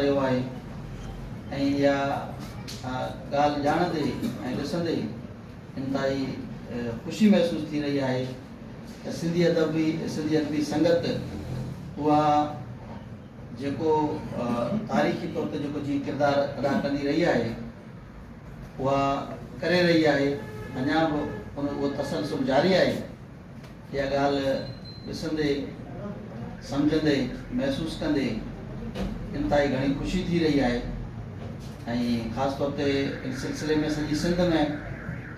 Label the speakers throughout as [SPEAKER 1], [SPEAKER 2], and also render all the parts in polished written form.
[SPEAKER 1] रहियो आहे ऐं इहा ॻाल्हि ॼाणंदे ऐं ॾिसंदे इंतिहाई ख़ुशी महसूस थी रही आहे त सिंधी अदबी संगत उहा जेको तारीख़ी तौर ते जेको जीअं किरदारु अदा कंदी रही आहे उहा करे रही आहे, अञा बि उहो तसलसल जारी आहे। इहा ॻाल्हि ॾिसंदे सम्झंदे महसूस कंदे इंतिहाई घणी ख़ुशी थी रही आहे ऐं ख़ासि तौर ते इन सिलसिले में सॼी सिंध में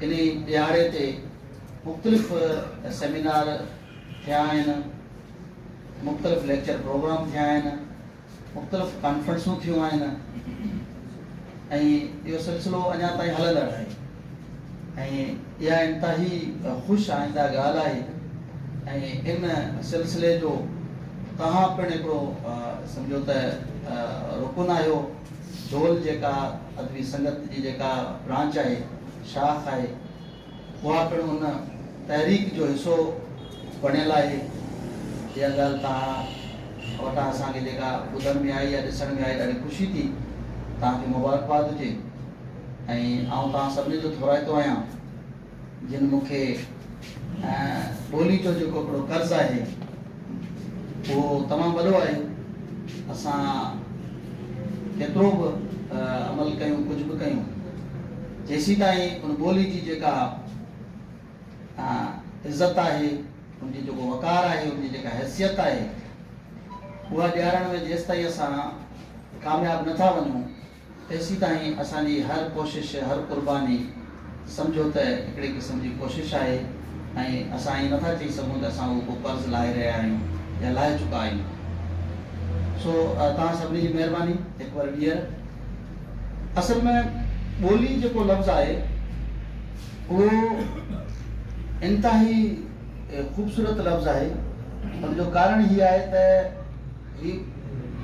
[SPEAKER 1] इन ॾियारे ते मुख़्तलिफ़ सेमिनार थिया आहिनि, मुख़्तलिफ़ लेक्चर प्रोग्राम थिया आहिनि, मुख़्तलिफ़ कॉन्फ्रेंसूं थियूं आहिनि ऐं इहो सिलसिलो अञा ताईं हलंदड़ आहे ऐं इहा इंतिहाई ख़ुशि आईंदा ॻाल्हि आहे ऐं इन सिलसिले जो तव्हां पिणु हिकिड़ो सम्झो त रुकन आहियो। झोल जेका अदबी संगत जी जेका ब्रांच आहे, शाख आहे, उहा पिणु उन तहरीक जो हिसो बणियल आहे। इहा ॻाल्हि तव्हां वटां असांखे जेका ॿुधण में आई या ॾिसण में आई, ॾाढी ख़ुशी थी। तव्हांखे मुबारकबाद हुजे ऐं आउं तव्हां सभिनी जो थोराईंदो आहियां जिन मूंखे ॿोली जो जेको हिकिड़ो कर्ज़ु आहे उहो तमामु वॾो आहे। असां केतिरो बि अमल कयूं, कुझु बि कयूं, जेसीं ताईं उन ॿोली जी जेका इज़त आहे, उनजी जेको वक़ार आहे, उनजी जेका हैसियत आहे, उहा ॾियारण में जेसि ताईं असां कामयाबु नथा वञूं तेसीं ताईं असांजी हर कोशिशि, हर कुर्बानी सम्झो त हिकिड़े क़िस्म जी कोशिशि आहे ऐं असां ईअं नथा चई सघूं त असां उहो कर्ज़ु लाहे रहिया आहियूं या लाहे चुका आहियूं। सो तव्हां सभिनी जी महिरबानी हिकु बार ॿीहर। असल में ॿोली जेको लफ़्ज़ु आहे उहो इंतिहाई ख़ूबसूरत लफ़्ज़ु आहे। हुनजो कारण हीअ आहे त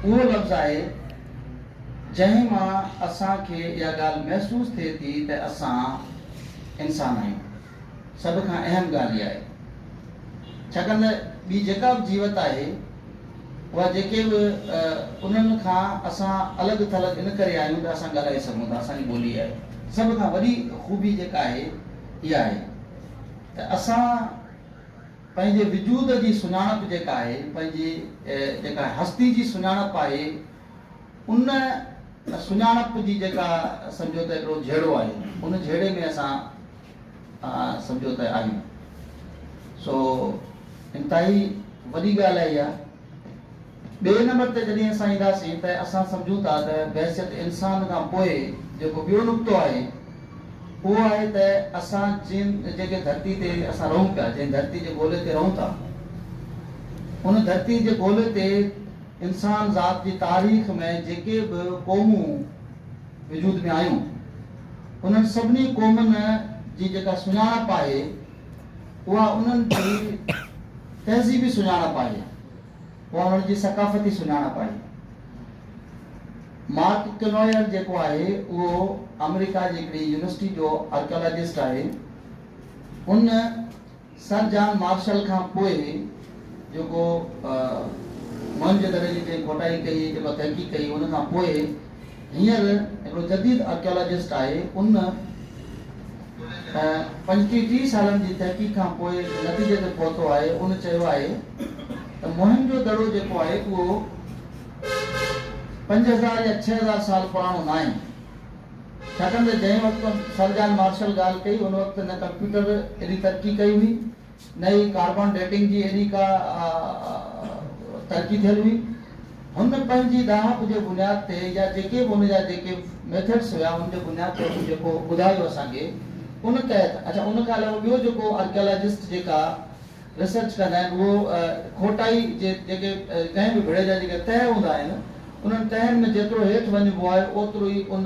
[SPEAKER 1] उहो लफ़्ज़ु आहे जंहिं मां असांखे इहा ॻाल्हि महसूसु थिए थी त असां इंसान आहियूं। सभ खां अहम ॻाल्हि इहा आहे, छाकाणि त ॿी जेका बि जीवत आहे उहा जेके बि उन्हनि खां असां अलॻि थलॻि इन करे आहियूं त असां ॻाल्हाए सघूं था, असांजी ॿोली आहे। सभ खां वॾी ख़ूबी जेका आहे इहा आहे त असां पंहिंजे वजूद जी सुञाणप जेका आहे, पंहिंजी जेका हस्ती जी सुञाणप आहे, उन सुञाणप जी जेका सम्झो त हिकिड़ो जहिड़ो आहे, उन जहिड़े में असां सम्झो त आहियूं। सो इंतिहाई वॾी ॻाल्हि आहे इहा। ॿिए नंबर ते जॾहिं असां ईंदासीं त असां सम्झूं था त बहसियत इंसान खां पोइ जेको ॿियो नुक़्तो आहे उहो आहे त असां जिन जेके धरती ते असां रहूं पिया, जंहिं धरती जे ॻोल्हे ते रहूं था, उन धरती जे ॻोल्हे ते इंसान ज़ात जी तारीख़ में जेके बि क़ौमूं वजूद में आहियूं, उन्हनि सभिनी क़ौमुनि जी जेका सुञाणप आहे उहा उन्हनि जी तहज़ीबी सुञाणप आहे, उहा उन्हनि जी सकाफ़ती सुञाणप आहे। मार्क क्नोयर जेको आहे उहो अमेरिका जी हिकिड़ी यूनिवर्सिटी जो आर्कियोलॉजिस्ट आहे। उन सर जॉन मार्शल खां पोइ जेको मोहनजोदड़ो जी जेकी खोटाई कई, जेको तहक़ीक़ कई, उन खां पोइ हींअर हिकिड़ो जदीद आर्कियोलॉजिस्ट आहे। उन 35-30 सालनि जी तहक़ीक़ खां पोइ नतीजे ते पहुतो आहे। उन चयो आहे त मोहनजोदड़ो जेको आहे उहो 5000 या 6000 साल पुराणो न आहे, छाकाणि त जंहिं वक़्तु सर जॉन मार्शल ॻाल्हि कई उन वक़्तु न कंप्यूटर एॾी तरक़ी कई हुई, न ई कार्बन डेटिंग जी एॾी का तरक़ी थियल हुई। हुन पंहिंजी दाहप जे बुनियाद ते या जेके बि हुनजा जेके मेथड्स हुया उनजे बुनियाद ते जेको ॿुधायो असांखे, उन तहत अच्छा उन खां अलावा ॿियो जेको आर्कियोलॉजिस्ट जेका रिसर्च कंदा आहिनि उहो खोटाई जेके कंहिं बि भेड़े जा जेके तह हूंदा आहिनि, उन्हनि तहनि में जेतिरो हेठि वञिबो आहे ओतिरो ई उन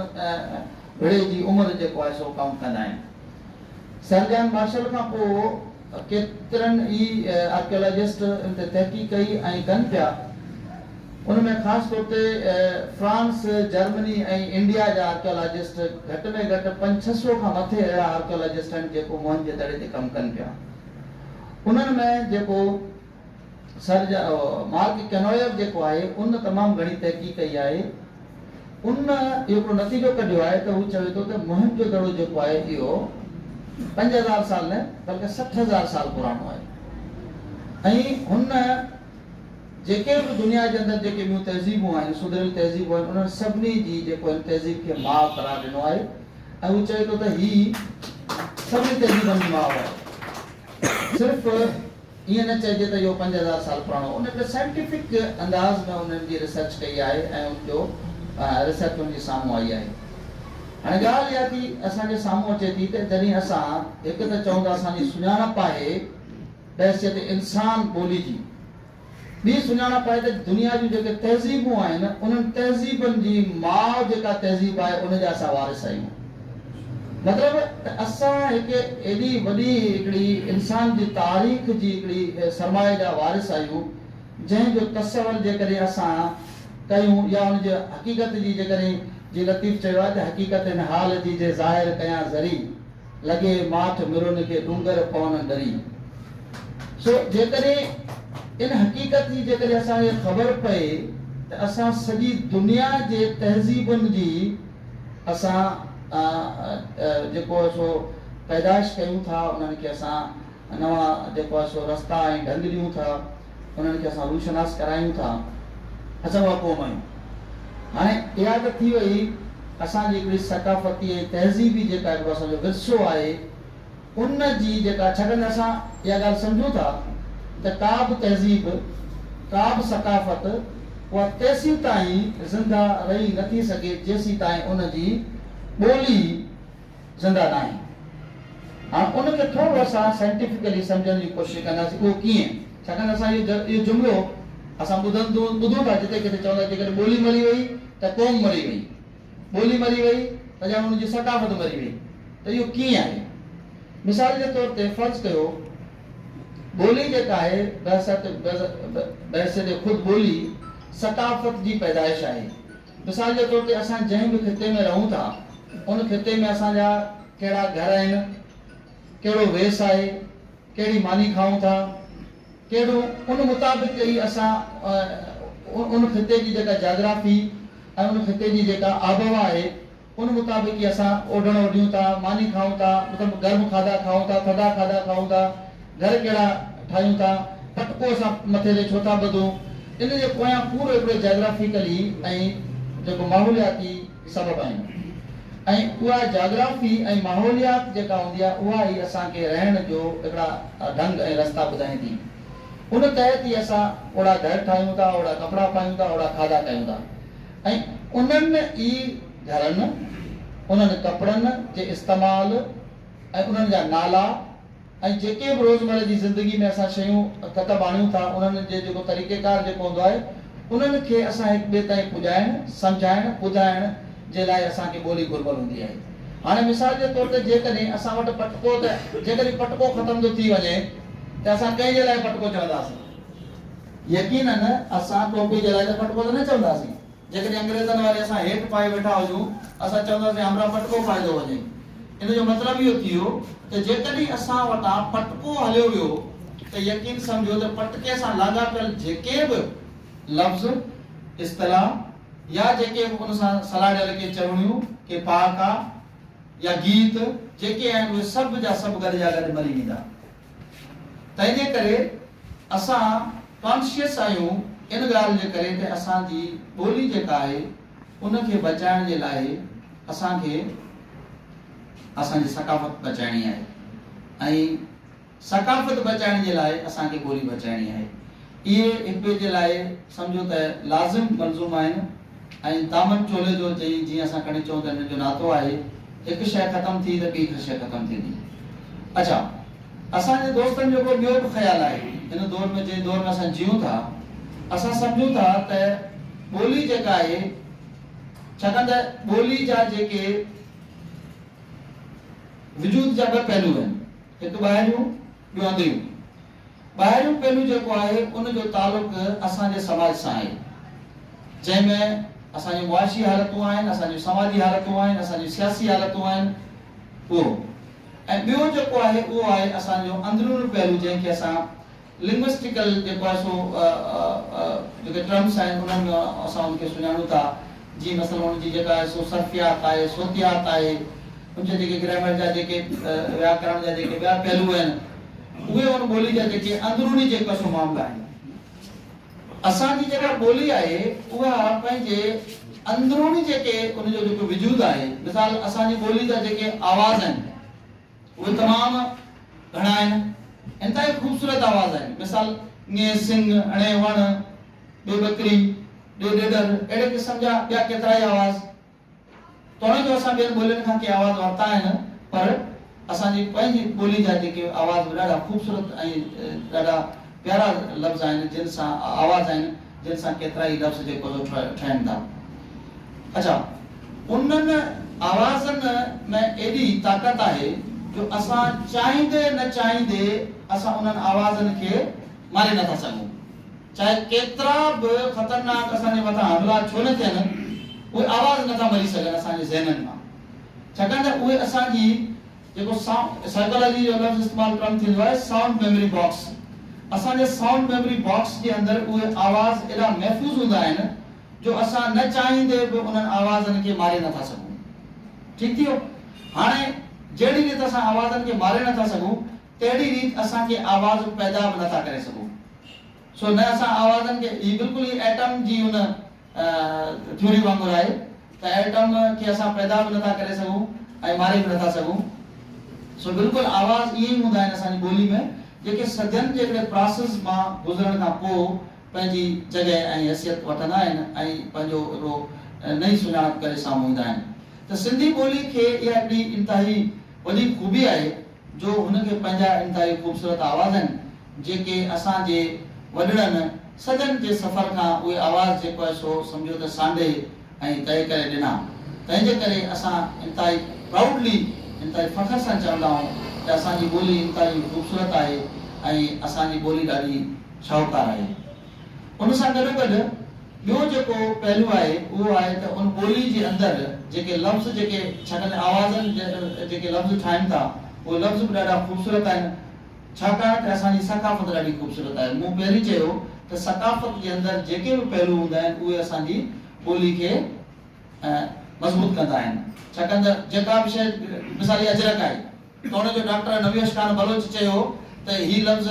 [SPEAKER 1] भेड़े जी उमिरि जेको आहे सो काउंट कंदा आहिनि। सर जॉन मार्शल खां पोइ केतिरनि ई आर्कियोलॉजिस्ट इन ते तहक़ीक़ कई ऐं कनि पिया। उनमें ख़ासि तौर ते फ्रांस, जर्मनी ऐं इंडिया जा आर्कियोलॉजिस्ट घटि में घटि 500-600 खां मथे अहिड़ा आर्कियोलॉजिस्ट आहिनि जेको मोहनजोदड़ो ते कमु कनि पिया। उन्हनि में जेको सर मार्क क्नोयर जेको आहे उन तमामु घणी तहक़ीक़ कई आहे उन हिकिड़ो नतीजो कढियो आहे त हू चवे थो त मुहिम जो दड़ो जेको आहे इहो 5000 साल न बल्कि 60,000 साल पुराणो आहे। ऐं हुन जेके बि दुनिया जे अंदरि जेके ॿियूं तहज़ीबूं आहिनि, सुधरियल तहज़ीबूं आहिनि, उन्हनि सभिनी जी जेको आहिनि तहज़ीब खे माउ करार ॾिनो आहे। ऐं हू चवे थो त ही सभिनी तहज़ीबनि जी माउ आहे। सिर्फ़ु ईअं न चइजे त इहो 5000 साल पुराणो, उन ते साइंटिफिक अंदाज़ में उन्हनि जी रिसर्च कई आहे ऐं उनजो रिसर्च उनजे साम्हूं आई आहे। हाणे ॻाल्हि इहा थी असांजे साम्हूं अचे थी त जॾहिं असां हिकु त चऊं था असांजी सुञाणप आहे बहसियत इंसान ॿोली जी, ॿी सुञाणप आहे त दुनिया जूं जेके तहज़ीबूं आहिनि उन्हनि तहज़ीबनि जी माउ जेका तहज़ीब आहे उनजा असां वारिस आहियूं। मतिलबु त असां हिकु एॾी वॾी हिकिड़ी इंसान जी तारीख़ जी हिकिड़ी सरमाए जा वारिस आहियूं जंहिंजो तसवुर जेकॾहिं असां कयूं या उनजे हक़ीक़त जी जेकॾहिं जी लतीफ़ चयो आहे त हक़ीक़त इन हाल जी जे ज़ाहिर कयां ज़री लॻे माठ मिरुन खे डूंगर पवन डरी। सो जेकॾहिं इन हक़ीक़त जी जेकॾहिं असांखे ख़बर पए त असां सॼी दुनिया जे तहज़ीबुनि जी असां जेको आहे सो पैदाइश कयूं था, उन्हनि खे असां नवां जेको आहे सो रस्ता ऐं ढंग ॾियूं था, उन्हनि खे असां रूशनास करायूं था, असां उहा क़ौम आहियूं। हाणे इहा त थी वई असांजी हिकिड़ी सकाफ़ती ऐं तहज़ीबी जेका हिकिड़ो असांजो विरसो आहे उन जी जेका, छाकाणि असां इहा ॻाल्हि सम्झूं था त का बि तहज़ीब का बि सकाफ़त उहा तेसीं ताईं ज़िंदा रही नथी सघे जेसीं ताईं उनजी ॿोली ज़िंदा न आहे। हाणे उनखे थोरो असां साइंटिफिकली सम्झण जी कोशिशि कंदासीं। उहो कीअं? छाकाणि असां इहो जुमिलो असां ॿुधूं था जिते किथे चवंदा जेकॾहिं ॿोली मरी वई त क़ौम मरी वई, ॿोली मरी वई त ॼण हुनजी सकाफ़त मरी वई। त इहो कीअं आहे? मिसाल जे तौर ते फ़र्ज़ कयो ॿोली जेका आहे बहसियत ख़ुदि ॿोली सकाफ़त जी पैदाइश आहे। मिसाल जे तौर ते असां जंहिं बि खिते में रहूं था उन खिते में असांजा कहिड़ा घर आहिनि, कहिड़ो वेस आहे, कहिड़ी मानी खाऊं था, कहिड़ो उन मुताबिक़ ई असां उन खिते जी जेका जाग्राफी ऐं उन खिते जी जेका आबहवा आहे उन मुताबिक़ ई असां ओढण ओढियूं था, मानी खाऊं था, मतिलबु गर्म खाधा खाऊं था, थधा खाधा खाऊं था, घर कहिड़ा ठाहियूं था, पटको असां मथे ते छो था ॿधूं, इन जे पोयां पूरो हिकिड़ो जाग्राफिकली ऐं जेको माहौलियाती सबब आहिनि। ऐं उहा जाग्राफी ऐं माहौलियात जेका हूंदी आहे उहा ई असांखे रहण जो हिकिड़ा ढंग ऐं रस्ता ॿुधाए थी। उन तहत ई असां ओड़ा घर ठाहियूं था, ओड़ा कपिड़ा पायूं था, ओड़ा खाधा कयूं था। ऐं उन्हनि ई घरनि, उन्हनि कपिड़नि जे इस्तेमालु ऐं उन्हनि जा नाला ऐं जेके बि रोज़मर्रा जी ज़िंदगी में असां शयूं कतब आणियूं था उन्हनि जे जेको तरीक़ेकार जेको हूंदो आहे उन्हनि खे असां हिक ॿिए ताईं पुॼाइण, सम्झाइण, ॿुधाइण जे लाइ असांखे ॿोली घुरिबल हूंदी आहे। हाणे मिसाल जे तौर ते जेकॾहिं असां वटि पटको, त जेकॾहिं पटको ख़तम थो थी वञे त असां कंहिंजे लाइ पटको चवंदासीं? यकीनन असां टोपी जे लाइ त पटको त न चवंदासीं। जेकॾहिं अंग्रेज़नि वारे असां हेठि पाए वेठा हुजूं असां चवंदासीं हमरा पटको पाइजो वञे। इन जो मतिलबु इहो थी वियो त जेकॾहिं असां वटां पटको हलियो वियो त यकीन सम्झो त पटके सां लाॻापियल जेके बि लफ़्ज़, इस्तिलाह या जेके बि उन सां सलाहियल के चवणियूं, के पहाका या गीत जेके आहिनि उहे सभु जा सभु गॾु जा गॾु मरी वेंदा। तंहिंजे करे असां कॉन्शियस आहियूं इन ॻाल्हि जे करे त असांजी ॿोली जेका आहे उनखे बचाइण जे लाइ असांखे असांजी सकाफ़त बचाइणी आहे ऐं सकाफ़त बचाइण जे लाइ असांखे ॿोली बचाइणी आहे। इहे हिक ॿिए जे लाइ सम्झो त लाज़िम मलज़ूम आहिनि ऐं दामन चोले जो चई जीअं असां कॾहिं चऊं त हिन जो नातो आहे, हिकु शइ ख़तमु थी त ॿी शइ ख़तमु थींदी। अच्छा, असांजे दोस्तनि जो को ॿियो बि ख़्यालु आहे हिन दौर में, जंहिं दौर में असां जियूं था, असां सम्झूं था त ॿोली जेका आहे, छाकाणि त ॿोली जा जेके वजूद जा ॿ पहलू आहिनि, हिकु ॿाहिरियूं ॿियो अंदरियूं। ॿाहिरियों पहलू जेको आहे उन जो तालुक़ असांजे समाज सां आहे, जंहिंमें असांजी मुआशी हालतूं आहिनि, असांजी समाजी हालतूं आहिनि, असांजी सियासी हालतूं आहिनि उहो। ऐं ॿियो जेको आहे उहो आहे असांजो अंदरूनी पहलू, जंहिंखे असां लिंग्विस्टिकल जेको आहे सो जेके टर्म्स आहिनि उन्हनि में असां उनखे सुञाणूं था जी मसलन उनजी जेका आहे सो सर्फियात आहे, सोतियात आहे, उनजे जेके ग्रामर जा जेके व्याकरण जा जेके ॿिया पहलू आहिनि उहे उन ॿोली जा जेके अंदरूनी जेका सो मामला आहिनि। असांजी जेका ॿोली आहे उहा पंहिंजे अंदरूनी जेके उनजो जेको वजूद आहे, मिसाल असांजी ॿोली जा जेके आवाज़ आहिनि उहे तमामु घणा आहिनि, इंतहाई ख़ूबसूरत आवाज़ आहिनि। मिसाल ईअं सिंग, अणे वण, ॿे बकरी, ॾे ॾेडर, अहिड़े क़िस्म जा ॿिया केतिरा ई आवाज़। तोड़े जो असां ॿियनि ॿोलियुनि खां के आवाज़ वरिता आहिनि, पर असांजी पंहिंजी ॿोली जा जेके आवाज़ बि ॾाढा ख़ूबसूरत ऐं ॾाढा प्यारा लफ़्ज़ आहिनि, जिन सां आवाज़ आहिनि, जिन सां केतिरा ई लफ़्ज़ जेको ठहनि था। अच्छा, उन्हनि आवाज़नि में एॾी ताक़त आहे जो असां चाहींदे न चाहींदे असां उन्हनि आवाज़नि खे मारे नथा सघूं। चाहे केतिरा बि ख़तरनाक असांजे मथां हमला छो न थियनि, उहे आवाज़ नथा मरी सघनि असांजे ज़हननि मां, छाकाणि त उहे असांजी जेको साइकोलॉजी जो लफ़्ज़ इस्तेमालु करणु थींदो आहे साउंड मेमोरी बॉक्स। असांजे साउंड मेमोरी बॉक्स जे अंदरि उहे आवाज़ एॾा महफ़ूज़ हूंदा आहिनि जो असां न चाहींदे बि उन्हनि आवाज़नि खे मारे नथा सघूं। ठीकु थी वियो? हाणे जहिड़ी रीति असां आवाज़नि खे मारे नथा सघूं, तहिड़ी रीति असांखे आवाज़ पैदा बि नथा करे सघूं। सो न असां आवाज़नि खे, ही बिल्कुलु ई एटम जी उन थ्योरी वांगुरु आहे त एटम खे असां पैदा बि नथा करे सघूं ऐं मारे बि नथा सघूं। सो बिल्कुलु आवाज़ ईअं ई हूंदा आहिनि असांजी ॿोली में, जेके सदियुनि जे हिकिड़े प्रोसेस मां गुज़रण खां पोइ पंहिंजी जॻह ऐं हैसियत वठंदा आहिनि ऐं पंहिंजो हिकिड़ो नई सुञाणप करे साम्हूं ईंदा आहिनि। त सिंधी ॿोली खे इहा हिकिड़ी इंतिहाई वॾी ख़ूबी आहे जो हुनखे पंहिंजा इंतिहाई ख़ूबसूरत आवाज़ आहिनि, जेके असांजे वॾड़नि सदियुनि जे सफ़र खां उहे आवाज़ जेको आहे सो सम्झो त सांडे ऐं तय करे ॾिना। तंहिंजे करे असां इंतिहाई प्राउडली, इंतिहाई फ़ख्र सां चवंदा आहियूं त असांजी ॿोली इंतिहाई ख़ूबसूरत आहे ऐं असांजी ॿोली ॾाढी शाहूकार आहे। उन सां गॾोगॾु ॿियो जेको पहलू आहे उहो आहे त उन ॿोली जे अंदरि जेके लफ़्ज़, जेके छाकाणि आवाज़नि जेके लफ़्ज़ ठाहिनि था उहे लफ़्ज़ बि ॾाढा ख़ूबसूरत आहिनि, छाकाणि त असांजी सक़ाफ़त ॾाढी ख़ूबसूरत आहे। मूं पहिरीं चयो त सक़ाफ़त जे अंदरि जेके बि पहलू हूंदा आहिनि उहे असांजी ॿोली खे मज़बूत कंदा आहिनि। छाकाणि त जेका बि शइ, मिसाल अजरक आहे, त हुनजो डॉक्टर नवीश खान बलोच चयो त ही लफ़्ज़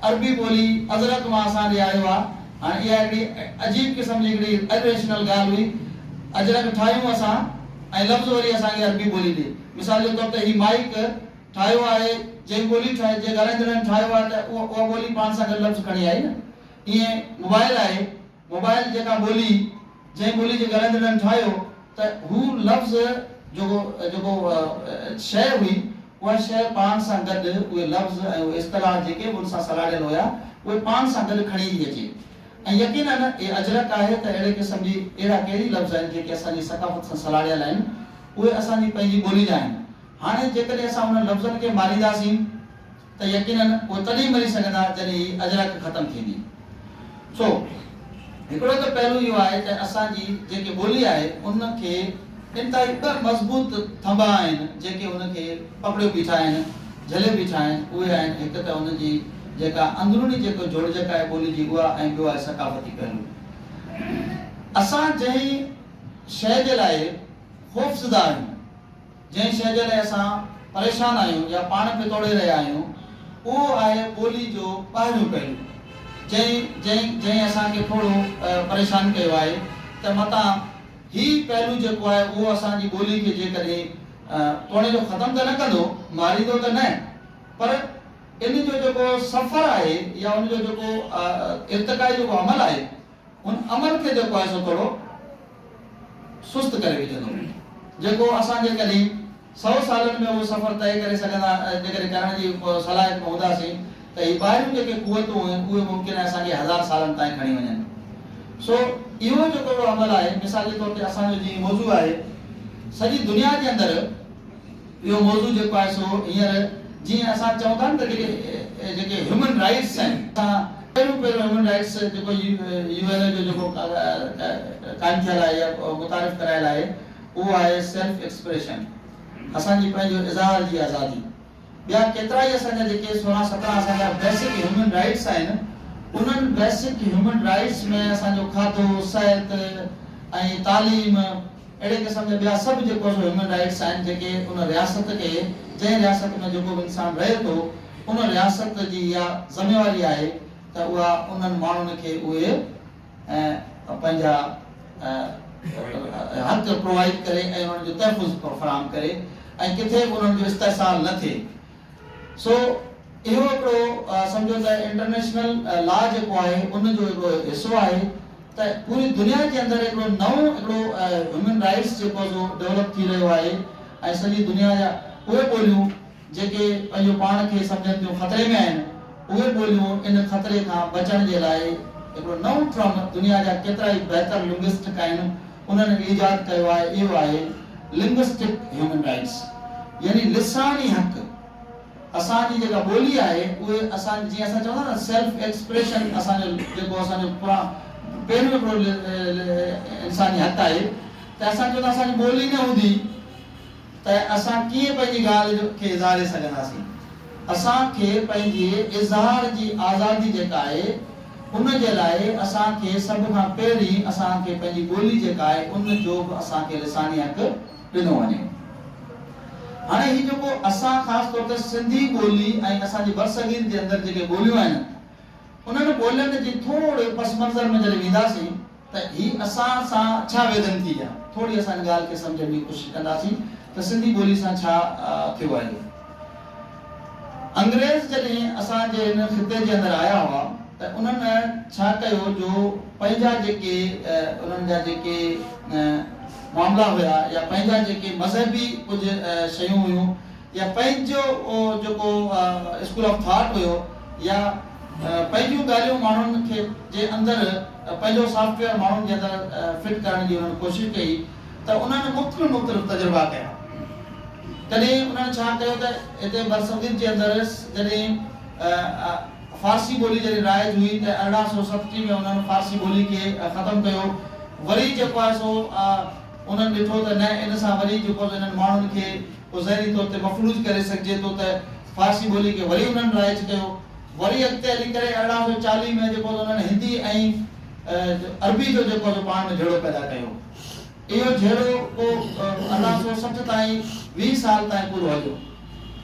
[SPEAKER 1] अरबी ॿोली अजरक मां असां ॾे आयो आहे। हाणे इहा हिकिड़ी अजीब क़िस्म जी हिकिड़ी अनरेशनल ॻाल्हि हुई, अजरक ठाहियूं असां ऐं लफ़्ज़ वरी असांखे अरबी ॿोली ॾे। मिसाल जे तौर ते ही माइक ठाहियो आहे, जंहिं ॿोली ठाहे, जे ॻाल्हाईंदड़नि ठाहियो आहे त उहा ॿोली पाण सां गॾु लफ़्ज़ खणी आई न। ईअं मोबाइल आहे, मोबाइल जेका ॿोली, जंहिं ॿोली जे ॻाल्हाईंदड़नि ठाहियो त हू लफ़्ज़ जेको शइ हुई, उहा शइ पाण सां गॾु उहे लफ़्ज़ ऐं उहे इस्तिलाह जेके बि उन सां सलाड़ियल हुया उहे पाण सां गॾु खणी थी अचे। ऐं यकीनन इहे अजरक आहे त अहिड़े क़िस्म जी अहिड़ा कहिड़ी लफ़्ज़ आहिनि जेके असांजी सक़ाफ़त सां सलाड़ियल आहिनि, उहे असांजी पंहिंजी ॿोली जा आहिनि। हाणे जेकॾहिं असां उन लफ़्ज़नि खे मारींदासीं त यकीनन उहे तॾहिं मरी सघंदा जॾहिं अजरक ख़तमु थींदी। सो हिकिड़ो त पहलू इहो आहे त असांजी जेकी ॿोली आहे उनखे इंतिहाई ॿ मज़बूत थंभा आहिनि जेके उनखे पकड़ियो बीठा आहिनि, झले बीठा आहिनि। उहे आहिनि, हिकु त उनजी जेका अंदरूनी जेको जोड़जक आहे ॿोली जी उहा, ऐं ॿियो आहे सक़ाफ़ती पहलू। असां जंहिं शइ जे लाइ ख़ौफ़ज़दा आहियूं, जंहिं शइ जे लाइ असां परेशान आहियूं या पाण खे तोड़े रहिया आहियूं, उहो आहे ॿोली जो ॿाहिरियों पहलू, जंहिं असांखे थोरो परेशान कयो आहे त मतां ही पहलू जेको आहे उहो असांजी ॿोली खे जेकॾहिं तोड़े जो ख़तमु त न कंदो, मारींदो त न, पर इन जो जेको सफ़र आहे या उन जो जेको इर्तिक़ाई जेको अमल आहे, उन अमल खे जेको आहे सो थोरो सुस्त करे विझंदो, जेको असांजे कॾहिं 100 सालनि में उहो सफ़र तय करे सघंदा, जेकॾहिं करण जी सलाहियत में हूंदासीं त ही ॿाहिरियूं जेके क़ुवतूं आहिनि उहे मुमकिन आहे असांखे 1000 सालनि ताईं खणी वञनि। सो इहो जेको अमल आहे, मिसाल जे तौर ते असांजो जीअं मौज़ू आहे, सॼी दुनिया जे अंदरि इहो मौज़ू जेको आहे सो हींअर जीअं असां चऊं था न त जेके ह्यूमन राइट्स आहिनि, पहिरियों ह्यूमन राइट्स जेको UN जो जेको क़ाइमु थियल आहे या मुतारिफ़ करायल आहे, उहो आहे सेल्फ एक्सप्रेशन, असांजी पंहिंजो इज़हार जी आज़ादी। ॿिया केतिरा ई असांजा जेके 16-17 असांजा बेसिक ह्यूमन राइट्स आहिनि, उन्हनि बेसिक ह्यूमन राइट्स में असांजो खाधो, सिहत, ऐं तालीम अहिड़े क़िस्म जा ॿिया सभु जेको ह्यूमन राइट्स आहिनि जेके उन रियासत खे जंहिं रियासत में जेको बि इंसानु रहे थो उन रियासत जी इहा ज़िमेवारी आहे त उहा उन्हनि माण्हुनि खे उहे पंहिंजा हक़ प्रोवाइड करे ऐं उन्हनि जो तहफ़ुज़ फ़राहम करे ऐं किथे बि उन्हनि जो इस्तेसाल न थिए। सो इहो हिकिड़ो सम्झो त इंटरनेशनल लॉ जेको आहे उनजो हिकिड़ो हिसो आहे त पूरी दुनिया जे अंदरि हिकिड़ो नओं हिकिड़ो ह्यूमन राइट्स जेको जो डेवलप थी रहियो आहे ऐं सॼी दुनिया जा उहे ॿोलियूं जेके पंहिंजो पाण खे सम्झनि थियूं ख़तरे में आहिनि उहे ॿोलियूं इन ख़तरे खां बचण जे लाइ हिकिड़ो नओं ट्रम दुनिया जा केतिरा ई बहितर लिंग्विस्टिक आहिनि उन्हनि ईजाद कयो आहे। इहो आहे लिंग्विस्टिक ह्यूमन राइट्स यानी लिसानी हक़। असांजी जेका ॿोली आहे उहे असां जीअं असां चवंदा न सेल्फ एक्सप्रेशन असांजो जेको असांजो पहिरियों हिकिड़ो इंसानी हक़ आहे त असां चवंदा असांजी ॿोली न हूंदी त असां कीअं पंहिंजी ॻाल्हि खे इज़हारे सघंदासीं। असांखे पंहिंजे इज़हार जी आज़ादी जेका आहे उन जे लाइ असांखे सभ खां पहिरीं असांखे पंहिंजी ॿोली जेका आहे उन जो बि असांखे लिसानी हक़ ॾिनो वञे। हाणे ही जेको असां ख़ासि तौर ते सिंधी ॿोली ऐं असांजी बरसगीर जे अंदरि जेके ॿोलियूं आहिनि उन्हनि ॿोलियुनि जी थोरे पस मंज़र में जॾहिं वेंदासीं त ही असां सां छा वेदन थी आहे थोरी असां इन ॻाल्हि खे सम्झण जी कोशिशि कंदासीं त सिंधी ॿोली सां छा थियो आहे। अंग्रेज़ जॾहिं असांजे हिन ख़िते जे अंदरि आया हुआ त उन्हनि छा कयो जो पंहिंजा जेके उन्हनि जा जेके मामला हुया या पंहिंजा जेके मज़हबी कुझु शयूं हुयूं या पंहिंजो जेको स्कूल ऑफ थॉट हुयो या पंहिंजूं ॻाल्हियूं माण्हुनि खे जे अंदरि पंहिंजो सॉफ्टवेयर माण्हुनि जे अंदरि फिट करण जी उन्हनि कोशिशि कई त उन्हनि मुख़्तलिफ़ तजुर्बा कया। तॾहिं उन्हनि छा कयो त हिते बरसगीर जे अंदरि जॾहिं फारसी ॿोली जॾहिं राइज हुई त 1837 में उन्हनि फारसी ॿोली खे ख़तमु कयो। वरी जेको आहे सो उन्हनि ॾिठो त न इन सां वरी जेको इन्हनि माण्हुनि खे ज़हनी तौर ते मफ़लूज करे सघिजे थो त फारसी ॿोली खे वरी उन्हनि राइज कयो। वरी अॻिते हली करे 1840 में जेको उन्हनि हिंदी ऐं अरबी जो जेको पाण में झेड़ो पैदा कयो। इहो झेड़ो को 1860 ताईं 20 साल ताईं पूरो हलियो।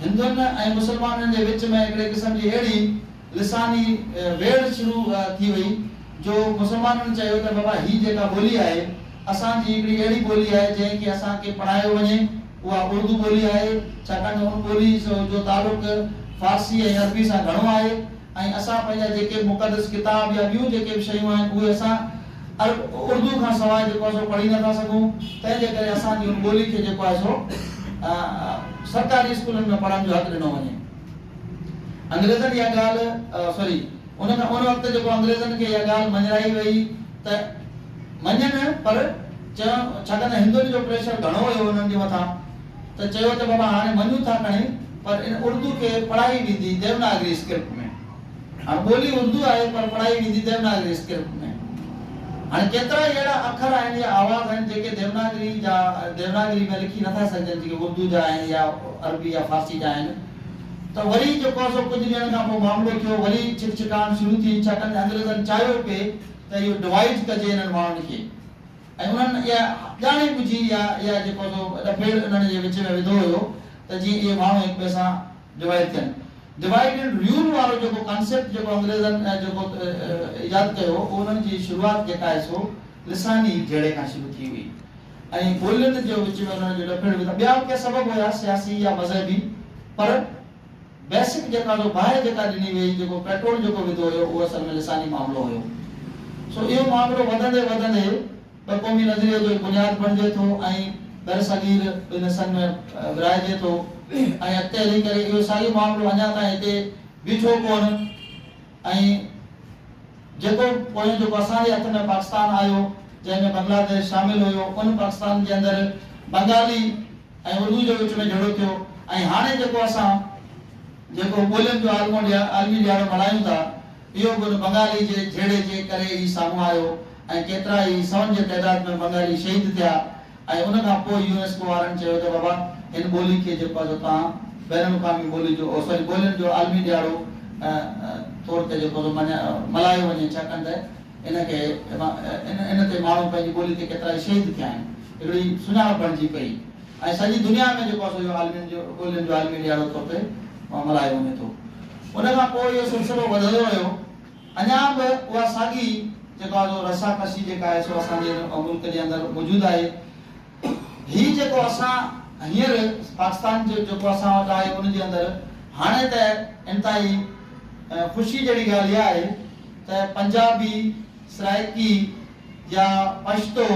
[SPEAKER 1] हिंदुनि ऐं मुस्लमाननि जे विच में हिकिड़े क़िस्म जी अहिड़ी लिसानी वेड़ शुरू थी वई जो मुस्लमाननि चयो त बाबा ही जेका ॿोली आहे असांजी हिकिड़ी अहिड़ी ॿोली आहे जंहिंखे असांखे पढ़ायो वञे उहा उर्दू ॿोली आहे छाकाणि उन ॿोली जो तालुक़ फारसी ऐं अरबी सां घणो आहे ऐं असां पंहिंजा जेके मुक़दस किताब या ॿियूं जेके बि शयूं आहिनि उहे असां उर्दू खां सवाइ जेको आहे सो पढ़ी नथा सघूं। तंहिंजे करे असांजी उन ॿोली खे जेको आहे सो सरकारी स्कूलनि में पढ़ण जो हक़ ॾिनो वञे। अंग्रेज़नि इहा ॻाल्हि उन वक़्तु जेको अंग्रेज़नि खे इहा ॻाल्हि मञाई वई त मञनि पर छाकाणि त हिंदुनि जो प्रेशर घणो हुयो उन्हनि जे मथां त चयो त बाबा हाणे मञूं था खणी पर इन उर्दू खे पढ़ाई वेंदी देवनागरी स्क्रिप्ट में। हाणे ॿोली उर्दू आहे पर पढ़ाई वेंदी देवनागरी स्क्रिप्ट में। हाणे केतिरा ई अहिड़ा अखर आहिनि या आवाज़ आहिनि जेके देवनागरी में लिखी नथा सघजनि जेके उर्दू जा आहिनि या अरबी या फारसी जा आहिनि। त वरी जेको आहे सो कुझु ॾींहंनि खां पोइ मामिलो थियो वरी छिकछिकान शुरू थी छाकाणि अंग्रेज़नि चाहियो पिए त इहो डिवाइड कजे इन्हनि माण्हुनि खे ऐं उन्हनि इहा ॼाणे बुझी या जेको सो डफेड़ उन्हनि जे विच में विधो हुयो त जीअं इहे माण्हू हिक ॿिए सां डिवाइड थियनि। डिवाइड एंड रूल वारो जेको कॉन्सेप्ट जेको अंग्रेज़नि जेको इजाद कयो उन्हनि जी शुरूआत जेका आहे सो लिसानी जहिड़े खां शुरू थी हुई ऐं ॿोलियुनि जो विच में उन्हनि जो डफेड़ विधा। ॿिया के सबब हुया सियासी या मज़हबी पर बेसिक जेका जो बाहि जेका ॾिनी वई जेको पेट्रोल जेको विधो हुयो उहो असल में लिसानी मामिलो हुयो। सो इहो मामिलो वधंदे वधंदे ॿ क़ौमी नज़रिये जो बुनियाद बणिजे थो ऐं बरसगीर ॿिनि हिसनि में विराइजे थो ऐं अॻिते हली करे इहो साॻियो मामिलो अञा ताईं हिते बीठो कोन ऐं जेको पोयों जेको असांजे हथ में पाकिस्तान आयो जंहिंमें बांग्लादेश शामिल हुयो उन पाकिस्तान जे अंदरि बंगाली ऐं उर्दू जो विच में झगड़ो थियो ऐं हाणे जेको असां जेको ॿोलियुनि जो आलमी ॾियारो मल्हायूं था इहो बि बंगाली जे झेड़े जे करे ई साम्हूं आयो ऐं केतिरा ई सौनि जे तइदाद में बंगाली शहीद थिया ऐं उन खां पोइ यूनेस्को वारनि चयो त बाबा हिन ॿोली खे जेको आहे तव्हां बैन मुक़ामी ॿोली जो ॿोलियुनि जो आलमी ॾियारो तौर ते जेको मल्हायो वञे छाकाणि त इनखे इन ते माण्हू पंहिंजी ॿोली ते केतिरा शहीद थिया आहिनि, हिकिड़ी सुञाणप बणिजी पई ऐं सॼी दुनिया में जेको आहे सो आलमियुनि जो ॿोलियुनि जो आलमी ॾियारो तौर ते मल्हायो वञे थो। उन खां पोइ इहो सिलसिलो वधंदो वियो, अञा बि उहा साॻी जेको आहे रसाकशी जेका आहे सो असांजे मुल्क जे अंदरि मौजूदु आहे। हीउ जेको असां हींअर पाकिस्तान जो जेको असां वटि आहे उनजे अंदरि हाणे त इंतिहाई ख़ुशी जहिड़ी ॻाल्हि इहा आहे त पंजाबी, सराइकी या पश्तो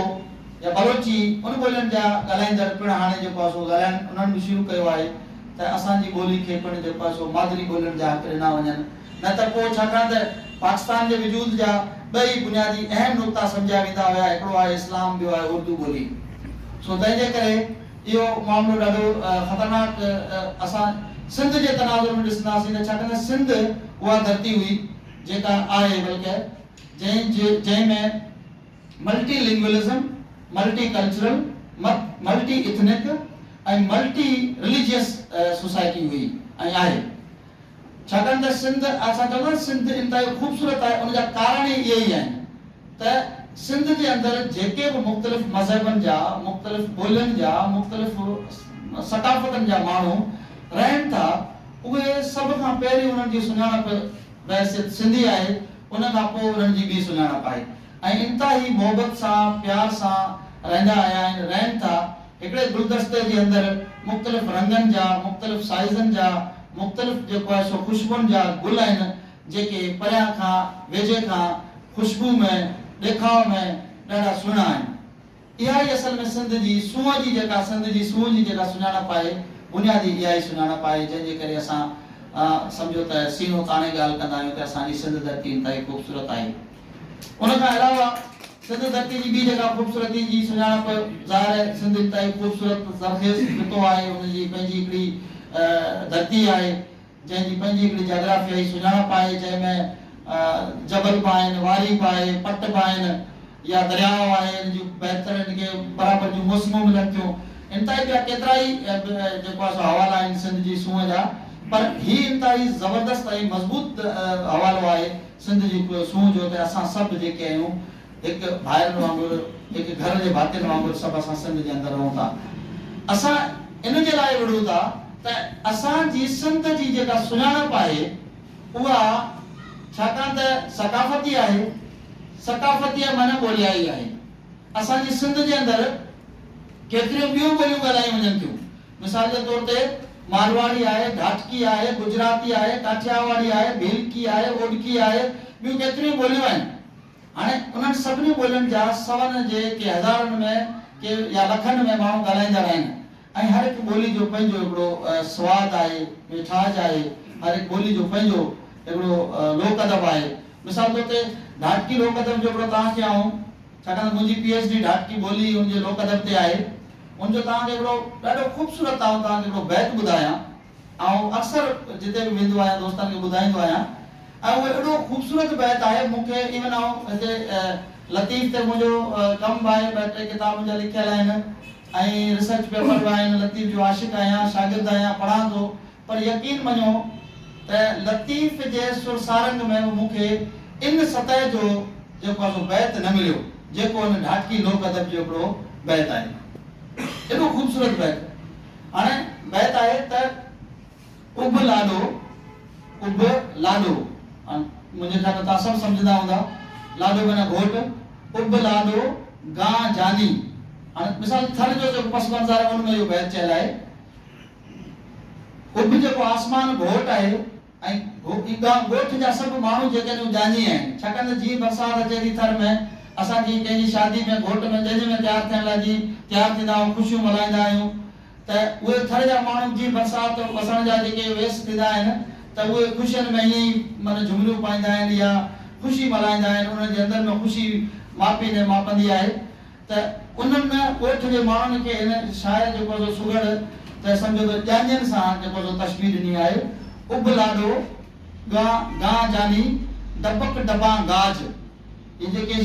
[SPEAKER 1] या बलोची उन ॿोलियुनि जा ॻाल्हाईंदड़ पिणु हाणे जेको आहे सो ॻाल्हाइण उन्हनि बि शुरू कयो आहे त असांजी ॿोली खे पिणु जेको आहे सो मादरी ॿोलियुनि जा हक़ ॾिना वञनि। न त पोइ छाकाणि त पाकिस्तान जे वजूद जा ॿई बुनियादी अहम नुक़्ता सम्झिया वेंदा हुया, हिकिड़ो आहे इस्लाम, ॿियो आहे उर्दू ॿोली। सो तंहिंजे करे इहो मामिलो ॾाढो ख़तरनाक असां सिंध जे तनाज़ुर में ॾिसंदासीं त छाकाणि त सिंध उहा धरती हुई जेका आहे बल्कि जंहिंमें multilingualism, multicultural, multiethnic ऐं मल्टी रिलीजियस सोसाइटी हुई ऐं आहे। छाकाणि त सिंध असां चवंदा सिंध इंतिहाई ख़ूबसूरत आहे, उनजा कारण ई इहे ई आहिनि त सिंध जे अंदरि जेके बि मुख़्तलिफ़ मज़हबनि जा, मुख़्तलिफ़ ॿोलियुनि जा, मुख़्तलिफ़ सक़ाफ़तनि जा माण्हू रहनि था, उहे सभ खां पहिरीं उन्हनि जी सुञाणप बहसियत सिंधी आहे, उन खां पोइ उन्हनि जी ॿी सुञाणप आहे ऐं इंतिहाई मोहबत सां, प्यार सां रहंदा आया आहिनि, रहनि था। हिकिड़े गुलदस्ते जे अंदरि मुख़्तलिफ़ रंगनि जा, मुख़्तलिफ़ साइज़नि जा, मुख़्तलिफ़ जेको आहे सो ख़ुशबुनि जा गुल आहिनि जेके परियां खां वेझे खां ख़ुशबू में, ॾेखाव में ॾाढा सुहिणा आहिनि। इहा ई असल में सिंध जी सूंहं जी जेका सिंध जी सूंहं जी जेका सुञाणप आहे, बुनियादी इहा ई सुञाणप आहे, जंहिंजे करे असां सम्झो त सीनो ताणे ॻाल्हि कंदा आहियूं त असांजी सिंध धरती इंतिहाई ख़ूबसूरत आहे। उन खां अलावा सिंध धरती जी ॿी जेका ख़ूबसूरती जी सुञाणप ज़ाहिर आहे, सिंध इंतिहाई ख़ूबसूरत ज़रख़ेज़ खितो आहे, उनजी पंहिंजी हिकिड़ी धरती आहे जंहिंजी पंहिंजी हिकिड़ी जोग्राफियाई सुञाणप आहे, जंहिंमें जबल बि आहिनि, वारी बि आहे, पट बि आहिनि या दरियाव आहे, इन जूं बहितर इनखे बराबरि जूं मौसमूं मिलनि थियूं। इंतिहाई ॿिया केतिरा ई जेको आहे सो हवाला आहिनि सिंध जी सूंहं जा, पर हीउ इंतिहाई ज़बरदस्त ऐं मज़बूत हवालो आहे सिंध जी सूंहं जो त असां सभु जेके आहियूं हिकु भाइरनि वांगुरु, हिकु घर जे भातियुनि वांगुरु सभु असां सिंध जे अंदरि रहूं था। असां इन जे लाइ विढ़ूं था त असांजी सिंध जी जेका सुञाणप आहे उहा छाकाणि त सक़ाफ़ती आहे, सक़ाफ़तीअ माना ॿोलियाई आहे। असांजी सिंध जे अंदरि केतिरियूं ॿियूं ॿोलियूं ॻाल्हायूं वञनि थियूं, मिसाल जे तौर ते मारवाड़ी आहे, घाटकी आहे, गुजराती आहे, काठियावाड़ी आहे, भीलकी आहे, ओडकी आहे, ॿियूं केतिरियूं ॿोलियूं आहिनि। हाणे उन्हनि सभिनी ॿोलियुनि जा सवनि जे के हज़ारनि में के या लखनि में माण्हू ॻाल्हाईंदा आहिनि ऐं हर हिकु ॿोली जो पंहिंजो हिकिड़ो सवादु आहे, मिठास आहे, हर हिकु ॿोली जो पंहिंजो हिकिड़ो लोक अदब आहे। मिसाल तौर ते घाटकी लोक अदब जो हिकिड़ो तव्हांखे आऊं, छाकाणि मुंहिंजी PhD घाटकी ॿोली उनजे लोक अदब ते आहे, उनजो तव्हांखे हिकिड़ो ॾाढो ख़ूबसूरत आऊं तव्हांखे हिकिड़ो बैत ॿुधायां। ऐं अक्सर जिते बि वेंदो आहियां दोस्तनि खे ॿुधाईंदो आहियां ऐं उहो एॾो ख़ूबसूरत बैत आहे। मूंखे इवन हिते लतीफ़ ते मुंहिंजो कमु आहे, ॿ टे किताब मुंहिंजा लिखियल आहिनि ऐं रिसर्च पेपर बि आहिनि। लतीफ़ जो आशिक़ आहियां, शागिर्द आहियां, पढ़ां थो, पर यकीन मञो त लतीफ़ जे सुरसारंग में मूंखे इन सतह जो जेको आहे बैत न मिलियो जेको हुन घाटकी लोक अदब जो हिकिड़ो बैत आहे। एॾो ख़ूबसूरत बैत। हाणे बैत आहे त उब लाडो, उब लाडो, मुंहिंजे ख़्याल में तव्हां सभु सम्झंदा हूंदा, लाडो माना घोट, उब लाडो गां जानी। हाणे मिसाल थर जो जेको पस मंज़र आहे उनमें इहो बैत चयल आहे। उब जेको आसमान घोट आहे ऐं ॻोठ जा सभु माण्हू जेके आहिनि जानी आहिनि, छाकाणि त जीअं बरसाति अचे थी थर में, असां जीअं कंहिंजी शादी में घोट में जंहिं में तयारु थियण लाइ जीअं तयारु थींदा आहियूं, ख़ुशियूं मल्हाईंदा आहियूं, त उहे थर जा माण्हू जीअं बरसाति वसण जा जेके वेस थींदा आहिनि त उहे ख़ुशियुनि में ईअं ई माना झुमरियूं पाईंदा आहिनि या ख़ुशी मल्हाईंदा आहिनि, उन्हनि जे अंदरि में ख़ुशी मापींदे मापंदी आहे। त उन्हनि ॻोठ जे माण्हुनि खे हिन शाइर जेको आहे सुगड़ त सम्झो त ॼाणियुनि सां जेको तशबीह ॾिनी आहे। उब लाडो गां जानी दबक डबा गाज, ये जेके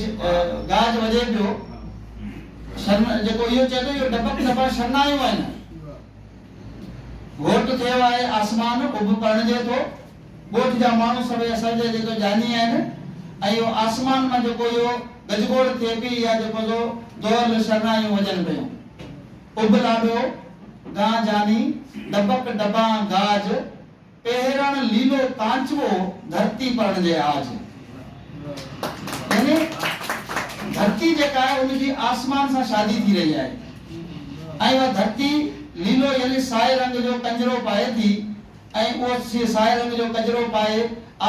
[SPEAKER 1] गाज वॼे पियो जेको इहो चए थो इहो डबक डबा शरनायूं आहिनि। घोट थियो आहे आसमान, उब परणिजे थो, ॻोठ जा माण्हू सभई असांजे जेके जानी आहिनि ऐं इहो आसमान में जेको इहो गजगोड़ थिए पई या जेको जो दोहल शरणायूं वॼनि पियूं। उब लाॾो गां जानी डबक डबा गाज पहिरण लीलो कांचवो धरती परण जे आज। यानी धरती जेका आहे उनजी आसमान सां शादी थी रही आहे ऐं उहा धरती लीलो यानी साए रंग जो कंजरो पाए थी ऐं उहो साए रंग जो कंजरो पाए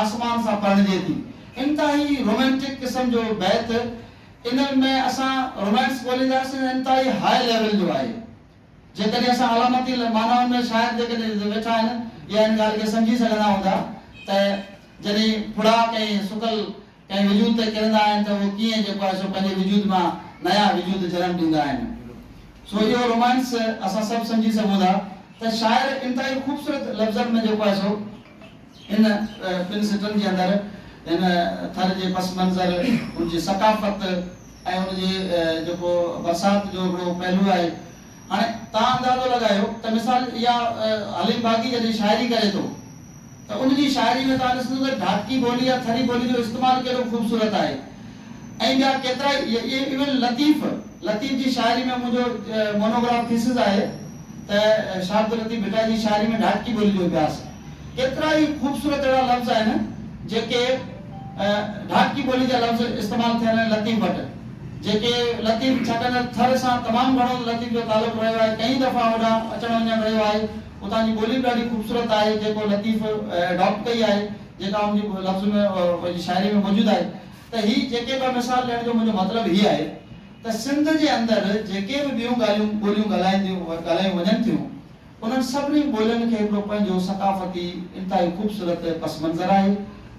[SPEAKER 1] आसमान सां परणिजे थी। इंतहाई रोमांटिक किस्म जो बैत, इन में असां रोमांस ॻोल्हींदासीं इंतहाई हाई लेवल जो आहे। जेकॾहिं असां अलामती मानाउनि में शायदि जेकॾहिं वेठा आहिनि या इन ॻाल्हि खे सम्झी सघंदा हूंदा त जॾहिं फुड़ा कंहिं सुकल कंहिं वजूद ते किरंदा आहिनि त उहो कीअं जेको आहे सो पंहिंजे वजूद मां नया वजूद जनम ॾींदा आहिनि। सो इहो रोमांस असां सभु सम्झी सघूं था त शाइर इंतहाई ख़ूबसूरत लफ़्ज़नि में जेको आहे सो इन ॿिनि सिटनि जे अंदरि इन थर जे पस मंज़र, उनजी सकाफ़त ऐं उनजी जेको बरसाति जो हिकिड़ो पहलू आहे। हाणे तव्हां अंदाज़ो लॻायो त मिसाल इहा हलीम बाग़ी जॾहिं शाइरी करे थो त उनजी शाइरी में तव्हां ॾिसंदो त ढाकी ॿोली या थरी ॿोली जो इस्तेमालु केॾो ख़ूबसूरत आहे। ऐं ॿिया केतिरा इवन लतीफ़ जी शाइरी में मुंहिंजो मोनोग्राफ थीसिस आहे त शाह अब्दुल लतीफ़ भिटाई जी शाइरी में ढाकी ॿोली जो अभ्यास। केतिरा ई ख़ूबसूरत अहिड़ा लफ़्ज़ आहिनि जेके ढाकी ॿोली जा लफ़्ज़ इस्तेमालु थियल आहिनि लतीफ़ वटि, जेके लतीफ़ छाकाणि थर सां तमामु घणो लतीफ़ जो तालुक़ु रहियो आहे, कई दफ़ा होॾां अचण वञणु रहियो आहे। उतां जी ॿोली बि ॾाढी ख़ूबसूरत आहे जेको लतीफ़ अडॉप्ट कई आहे, जेका उनजी लफ़्ज़ में शाइरी में मौजूदु आहे। त ही जेके बि मिसाल ॾियण जो मुंहिंजो मतिलबु हीअ आहे त सिंध जे अंदरि जेके बि ॿियूं ॻाल्हियूं ॿोलियूं ॻाल्हायूं वञनि थियूं उन्हनि सभिनी ॿोलियुनि खे हिकिड़ो पंहिंजो सकाफ़ती इंतहाई ख़ूबसूरत पस मंज़र आहे।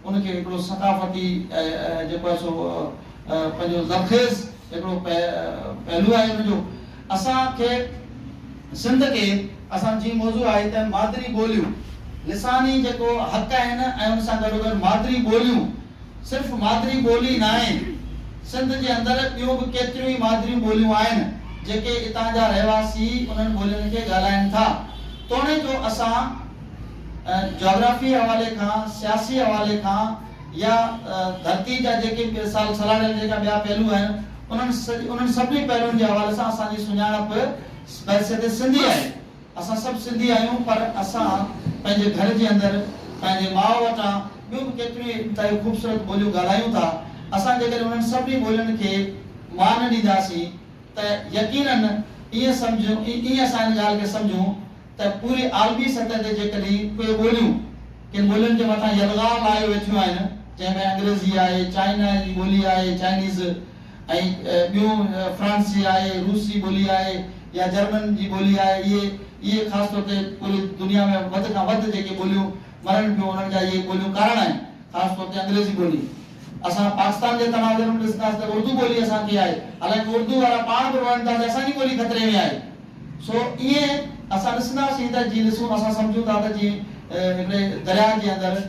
[SPEAKER 1] उनखे हिकिड़ो सकाफ़ती जेको आहे सो पंहिंजो ज़रख़ेज़ हिकिड़ो पहलू आहे उनजो। असांखे सिंध खे असांजी मौज़ू आहे त मादरी ॿोलियूं, लिसानी जेको हक़ आहिनि ऐं उन सां गॾो गॾु मादरी ॿोलियूं। सिर्फ़ु मादरी ॿोली न आहे, सिंध जे अंदरि ॿियूं बि केतिरियूं ई मादरी ॿोलियूं आहिनि जेके हितां जा रहवासी उन्हनि ॿोलियुनि खे ॻाल्हाइनि था। तोड़े जो असां जोग्राफी हवाले खां, सियासी हवाले खां या धरती जा जेके सलाहियल जेका ॿिया पहलू आहिनि उन्हनि सभिनी पहलुनि जे हवाले सां असांजी सुञाणप हैसियत सिंधी आहे। असां सभु सिंधी आहियूं, पर असां पंहिंजे घर जे अंदरि पंहिंजे माउ वटां ॿियूं बि केतिरियूं इंतहाई ख़ूबसूरत ॿोलियूं ॻाल्हायूं था। असां जेकॾहिं उन्हनि सभिनी ॿोलियुनि खे मान ॾींदासीं त यकीनन ईअं सम्झूं, ईअं असां इन ॻाल्हि खे सम्झूं त पूरी आलमी सतह ते जेकॾहिं कोई ॿोलियूं किन ॿोलियुनि जे मथां यलगाम आयो वेठियूं आहिनि, जंहिंमें अंग्रेज़ी आहे, चाइना जी ॿोली आहे, चाइनीज़ ऐं ॿियूं फ्रांसी आहे, रूसी ॿोली आहे या जर्मन जी ॿोली आहे, इहे ख़ासि तौर ते पूरी दुनिया में वधि खां वधि जेके ॿोलियूं मरनि पियूं उन्हनि जा इहे ॿोलियूं कारण आहिनि, ख़ासि तौर ते अंग्रेज़ी ॿोली। असां पाकिस्तान जे तनाज़ुर में ॾिसंदासीं त उर्दू ॿोली असांजी आहे, हालांकि उर्दू वारा पाण बि रहनि था त असांजी ॿोली ख़तरे में आहे। सो ईअं असां ॾिसंदासीं त जीअं ॾिसूं असां सम्झूं था त जीअं हिकिड़े दरिया जे अंदरि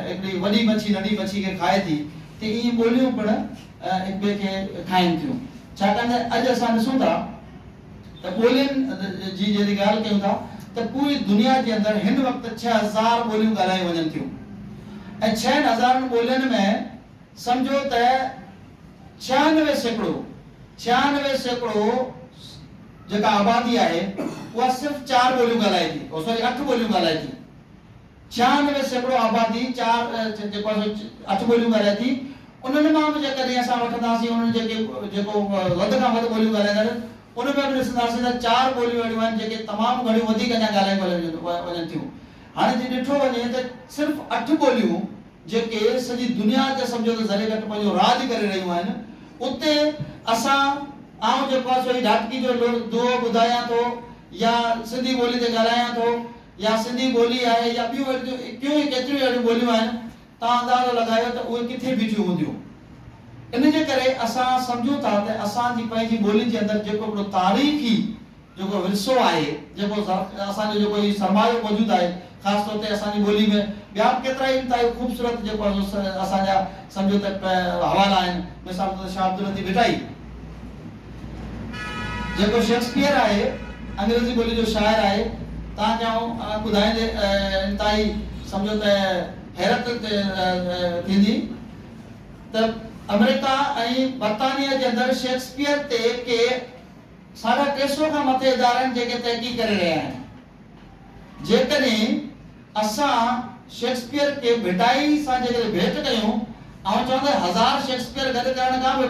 [SPEAKER 1] हिकिड़ी वॾी मच्छी नंढी मच्छी खे खाए थी, त ईअं ॿोलियूं पिणु हिक ॿिए खे खाइनि थियूं। छाकाणि त अॼु असां ॾिसूं था त ॿोलियुनि जी जॾहिं ॻाल्हि कयूं था त पूरी दुनिया जे अंदरि हिन वक़्तु 6000 ॿोलियूं ॻाल्हायूं वञनि थियूं ऐं 6000 ॿोलियुनि में सम्झो त 96% जेका आबादी आहे उहा सिर्फ़ु 4 ॿोलियूं ॻाल्हाए थी, 8 ॿोलियूं ॻाल्हाए थी। 96% आबादी 8 ॿोलियूं ॻाल्हाए थी। उन्हनि मां बि जेकॾहिं असां वठंदासीं उन्हनि जेको वधि खां वधि ॿोलियूं ॻाल्हाईंदा उन में बि ॾिसंदासीं त 4 ॿोलियूं अहिड़ियूं आहिनि जेके तमामु घणियूं वधीक अञा ॻाल्हायूं वञनि थियूं। हाणे जे ॾिठो वञे त सिर्फ़ु 8 ॿोलियूं जेके सॼी दुनिया ते सम्झो त ज़रे घटि पंहिंजो राज करे रहियूं आहिनि, उते असां आउं जेको आहे सो ढाटकी जो दुओ ॿुधायां थो या सिंधी ॿोली ते ॻाल्हायां थो या सिंधी ॿोली आहे या ॿियूं केतिरियूं अहिड़ियूं ॿोलियूं आहिनि, तव्हां अंदाज़ो लॻायो त उहे किथे बीठियूं हूंदियूं। इन जे करे असां सम्झूं था त असांजी पंहिंजी ॿोली जे अंदरि जेको हिकिड़ो तारीख़ी जेको विरसो आहे, जेको असांजो जेको ही सरमायो मौजूदु आहे, ख़ासि तौर ते असांजी ॿोली में ॿिया केतिरा ई इंतहाई ख़ूबसूरत जेको आहे असांजा सम्झो त हवाला आहिनि। मिसाल तौर ते शाह अब्दुल लतीफ़ भिटाई जेको शेक्सपियर आहे, अंग्रेज़ी ॿोली जो शाइर आहे, तव्हांखे आउं ॿुधाईंदे इंतहाई सम्झो त हैरत थींदी त त अमेरिका ऐं बर्तानिया जे अंदरि शेक्सपियर ते के 350 खां मथे इदारनि जेके तहक़ीक़ करे रहिया आहिनि। जेकॾहिं असां शेक्सपियर खे भिटाई सां जेकॾहिं भेट कयूं, ऐं चवंदा 1000 शेक्सपियर गॾु करण खां बि